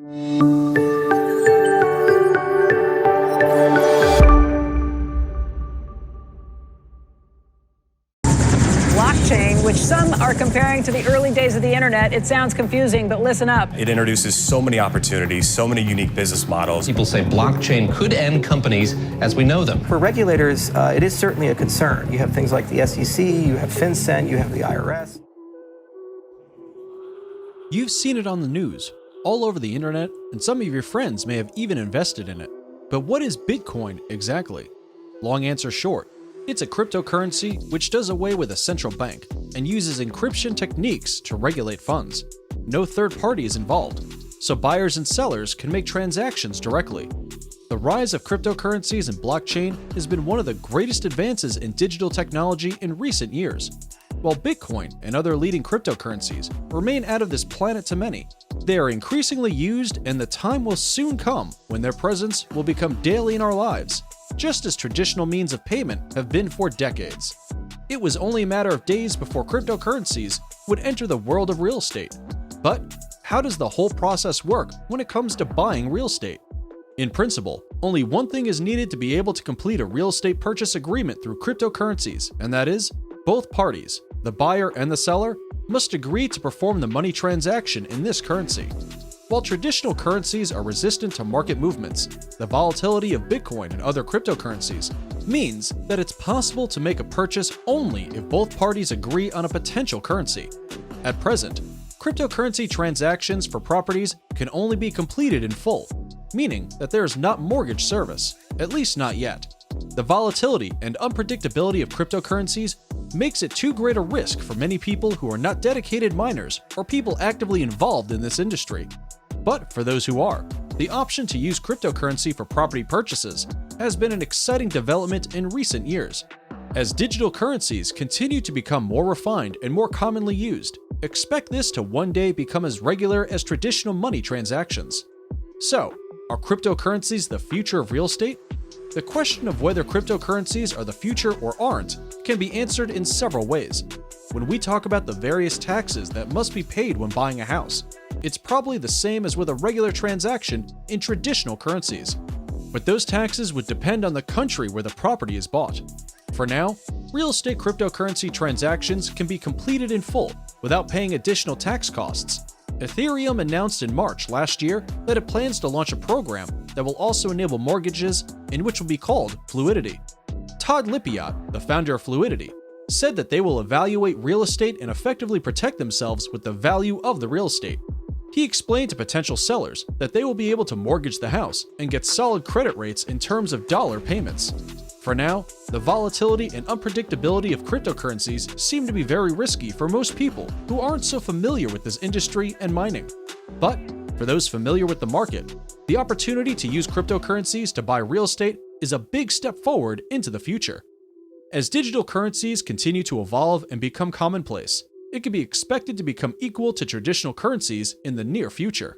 Blockchain, which some are comparing to the early days of the internet. It sounds confusing, but listen up. It introduces so many opportunities, so many unique business models. People say blockchain could end companies as we know them. For regulators, it is certainly a concern. You have things like the SEC, you have FinCEN, you have the IRS. You've seen it on the news, all over the internet, and some of your friends may have even invested in it. But what is Bitcoin exactly? Long answer short, it's a cryptocurrency which does away with a central bank and uses encryption techniques to regulate funds. No third party is involved, so buyers and sellers can make transactions directly. The rise of cryptocurrencies and blockchain has been one of the greatest advances in digital technology in recent years. While Bitcoin and other leading cryptocurrencies remain out of this planet to many, they are increasingly used, and the time will soon come when their presence will become daily in our lives, just as traditional means of payment have been for decades. It was only a matter of days before cryptocurrencies would enter the world of real estate. But how does the whole process work when it comes to buying real estate? In principle, only one thing is needed to be able to complete a real estate purchase agreement through cryptocurrencies, and that is, both parties, the buyer and the seller, must agree to perform the money transaction in this currency. While traditional currencies are resistant to market movements, the volatility of Bitcoin and other cryptocurrencies means that it's possible to make a purchase only if both parties agree on a potential currency. At present, cryptocurrency transactions for properties can only be completed in full, meaning that there is not mortgage service, at least not yet. The volatility and unpredictability of cryptocurrencies makes it too great a risk for many people who are not dedicated miners or people actively involved in this industry. But for those who are, the option to use cryptocurrency for property purchases has been an exciting development in recent years. As digital currencies continue to become more refined and more commonly used, expect this to one day become as regular as traditional money transactions. So, are cryptocurrencies the future of real estate? The question of whether cryptocurrencies are the future or aren't can be answered in several ways. When we talk about the various taxes that must be paid when buying a house, it's probably the same as with a regular transaction in traditional currencies. But those taxes would depend on the country where the property is bought. For now, real estate cryptocurrency transactions can be completed in full without paying additional tax costs. Ethereum announced in March last year that it plans to launch a program that will also enable mortgages in which will be called Fluidity. Todd Lippiatt, the founder of Fluidity, said that they will evaluate real estate and effectively protect themselves with the value of the real estate. He explained to potential sellers that they will be able to mortgage the house and get solid credit rates in terms of dollar payments. For now, the volatility and unpredictability of cryptocurrencies seem to be very risky for most people who aren't so familiar with this industry and mining. But for those familiar with the market, the opportunity to use cryptocurrencies to buy real estate is a big step forward into the future. As digital currencies continue to evolve and become commonplace, it can be expected to become equal to traditional currencies in the near future.